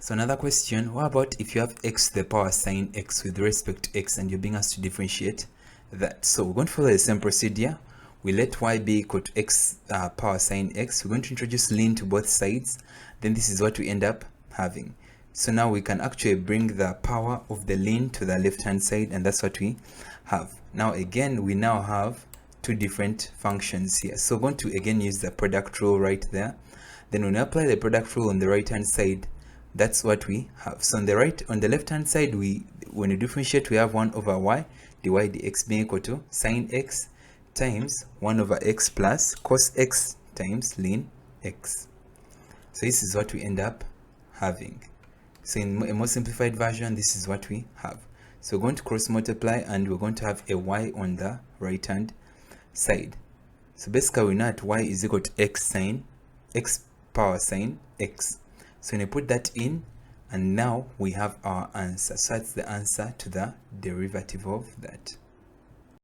So another question, what about if you have x to the power sine x with respect to x and you're being asked to differentiate that? So we're going to follow the same procedure. We let y be equal to x power sine x. We're going to introduce ln to both sides. Then this is what we end up having. So now we can actually bring the power of the ln to the left hand side, and that's what we have. Now again, we now have two different functions here. So we're going to again use the product rule right there. Then when we apply the product rule on the right hand side, that's what we have. So on the left hand side, when we differentiate, we have 1 over y dy dx being equal to sine x times 1 over x plus cos x times ln x. So this is what we end up having. So in a more simplified version, this is what we have. So we're going to cross multiply and we're going to have a y on the right hand side. So basically we know that y is equal to x power sine x. So when you put that in, and now we have our answer. So that's the answer to the derivative of that.